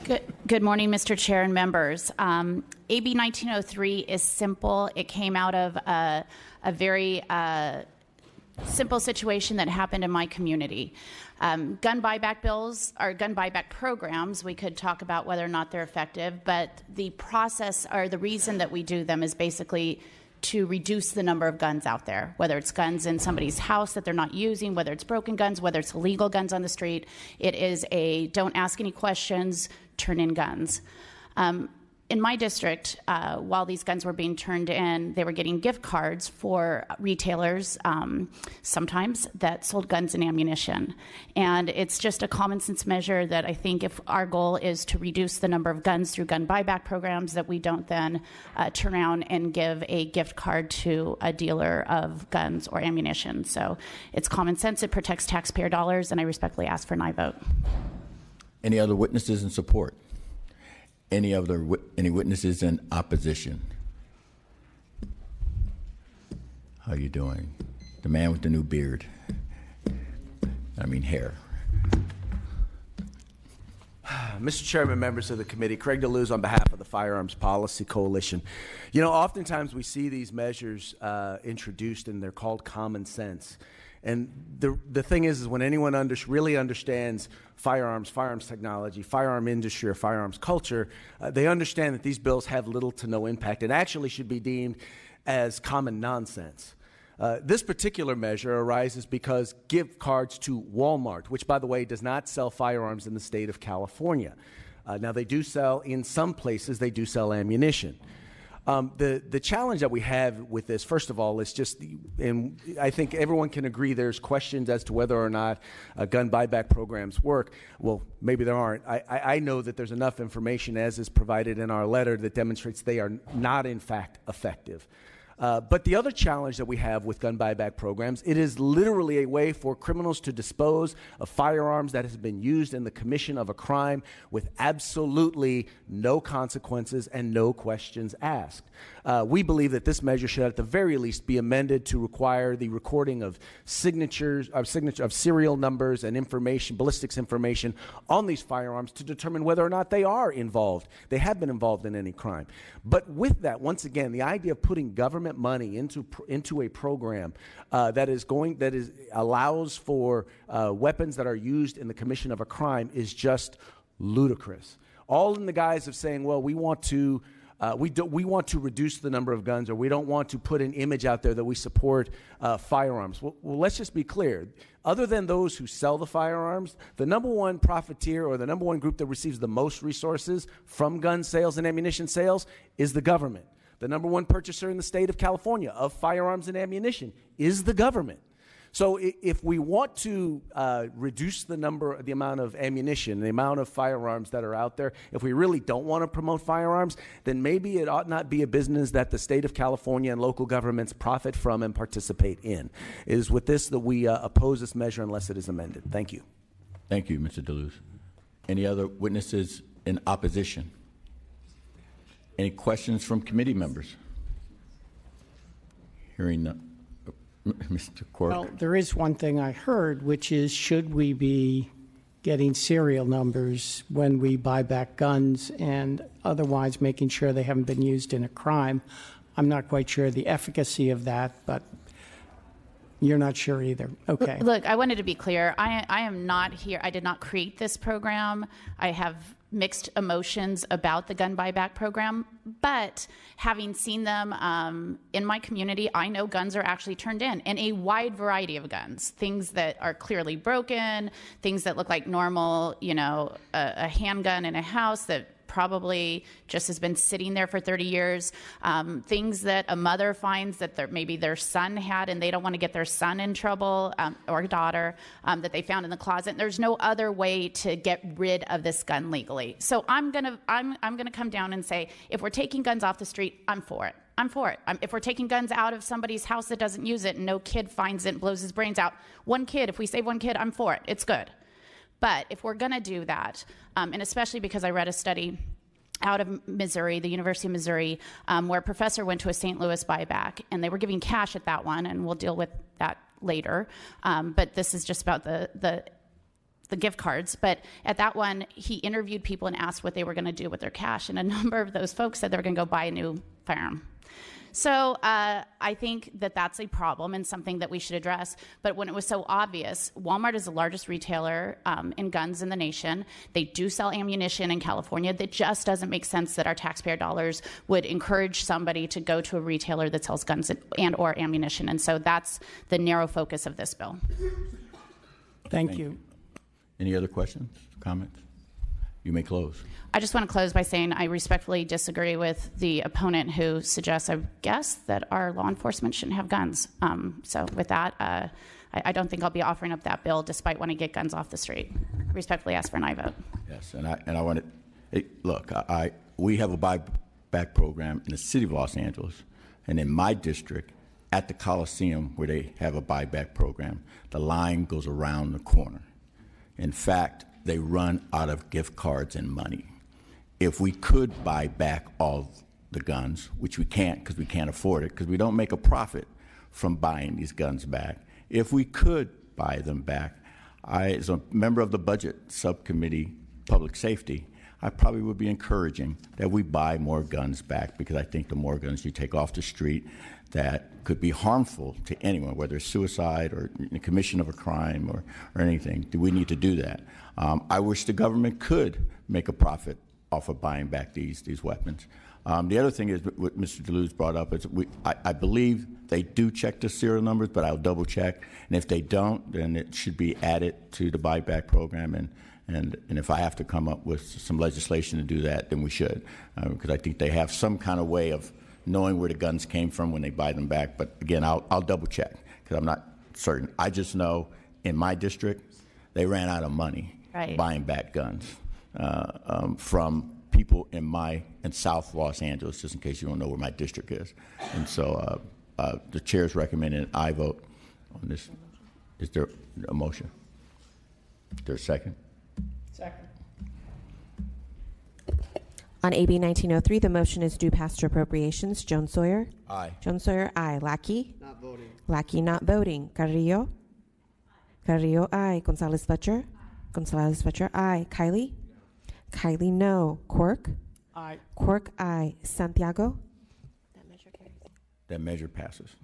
Good morning, Mr. Chair and members. AB 1903 is simple. It came out of a very simple situation that happened in my community. Gun buyback bills or gun buyback programs, we could talk about whether or not they're effective, but the process or the reason that we do them is basically to reduce the number of guns out there, whether it's guns in somebody's house that they're not using, whether it's broken guns, whether it's illegal guns on the street. It is a don't ask any questions, turn in guns. In my district, while these guns were being turned in, they were getting gift cards for retailers, sometimes, that sold guns and ammunition. And it's just a common sense measure that I think if our goal is to reduce the number of guns through gun buyback programs, that we don't then turn around and give a gift card to a dealer of guns or ammunition. So it's common sense, it protects taxpayer dollars, and I respectfully ask for an aye vote. Any other witnesses in support? Any witnesses in opposition? How you doing? The man with the new beard. I mean hair. Mr. Chairman, members of the committee, Craig DeLuz on behalf of the Firearms Policy Coalition. You know, oftentimes we see these measures introduced and they're called common sense. And the thing is when anyone really understands firearms technology, firearm industry, or firearms culture, they understand that these bills have little to no impact and actually should be deemed as common nonsense. This particular measure arises because gift cards to Walmart, which, by the way, does not sell firearms in the state of California. Now, they do sell, in some places, they do sell ammunition. The challenge that we have with this, first of all, is just, and I think everyone can agree there's questions as to whether or not gun buyback programs work. Well, maybe there aren't. I know that there's enough information, as is provided in our letter, that demonstrates they are not, in fact, effective. But the other challenge that we have with gun buyback programs, it is literally a way for criminals to dispose of firearms that has been used in the commission of a crime with absolutely no consequences and no questions asked. We believe that this measure should at the very least be amended to require the recording of signatures, of serial numbers and information, ballistics information on these firearms to determine whether or not they are involved. They have been involved in any crime. But with that, once again, the idea of putting government money into a program that allows for weapons that are used in the commission of a crime is just ludicrous. All in the guise of saying, well, we want to reduce the number of guns, or we don't want to put an image out there that we support firearms. Well, let's just be clear. Other than those who sell the firearms, the number one profiteer or the number one group that receives the most resources from gun sales and ammunition sales is the government. The number one purchaser in the state of California of firearms and ammunition is the government. So if we want to reduce the amount of ammunition, the amount of firearms that are out there, if we really don't want to promote firearms, then maybe it ought not be a business that the state of California and local governments profit from and participate in. It is with this that we oppose this measure unless it is amended. Thank you. Thank you, Mr. DeLuz. Any other witnesses in opposition? Any questions from committee members? Hearing none. Mr. Cork. Well, there is one thing I heard, which is should we be getting serial numbers when we buy back guns and otherwise making sure they haven't been used in a crime? I'm not quite sure the efficacy of that, but you're not sure either. Okay. Look, I wanted to be clear. I am not here. I did not create this program. I have mixed emotions about the gun buyback program, but having seen them in my community, I know guns are actually turned in a wide variety of guns, things that are clearly broken, things that look like normal, a handgun in a house that probably just has been sitting there for 30 years, things that a mother finds that maybe their son had and they don't want to get their son in trouble, or daughter, that they found in the closet. There's no other way to get rid of this gun legally. So I'm gonna come down and say, if we're taking guns off the street, I'm for it. I'm for it. If we're taking guns out of somebody's house that doesn't use it and no kid finds it and blows his brains out, if we save one kid, I'm for it. It's good. But if we're going to do that, and especially because I read a study out of Missouri, the University of Missouri, where a professor went to a St. Louis buyback, and they were giving cash at that one, and we'll deal with that later. But this is just about the the gift cards. But at that one, he interviewed people and asked what they were going to do with their cash. And a number of those folks said they were going to go buy a new firearm. So I think that that's a problem and something that we should address. But when it was so obvious, Walmart is the largest retailer in guns in the nation. They do sell ammunition in California. That just doesn't make sense that our taxpayer dollars would encourage somebody to go to a retailer that sells guns and or ammunition. And so that's the narrow focus of this bill. Thank you. Any other questions, comments? You may close. I just want to close by saying I respectfully disagree with the opponent who suggests, I guess, that our law enforcement shouldn't have guns. So with that, I don't think I'll be offering up that bill despite wanting to get guns off the street. Respectfully ask for an aye vote. Yes, and I want to, look, we have a buyback program in the city of Los Angeles, and in my district, at the Coliseum where they have a buyback program, the line goes around the corner. In fact, they run out of gift cards and money. If we could buy back all the guns, which we can't because we can't afford it, because we don't make a profit from buying these guns back. If we could buy them back, as a member of the Budget Subcommittee, Public Safety, I probably would be encouraging that we buy more guns back, because I think the more guns you take off the street that could be harmful to anyone, whether it's suicide or the commission of a crime or anything, we need to do that. I wish the government could make a profit off of buying back these weapons. The other thing is what Mr. DeLuz brought up is I believe they do check the serial numbers, but I'll double check. And if they don't, then it should be added to the buyback program. And if I have to come up with some legislation to do that, then we should, because I think they have some kind of way of knowing where the guns came from when they buy them back. But again, I'll double check, because I'm not certain. I just know in my district, they ran out of money buying back guns from people in South Los Angeles, just in case you don't know where my district is. And so the chair's recommending an aye vote on this. Is there a motion? Is there a second? Second. On AB 1903, the motion is due pass to appropriations. Jones Sawyer? Aye. Jones Sawyer, aye. Lackey? Not voting. Lackey not voting. Carrillo? Carrillo, aye. Gonzalez-Fletcher? Gonzalez-Fletcher, aye. Kiley? Kiley, no. Quirk? Aye. Quirk, aye. Santiago? That measure passes.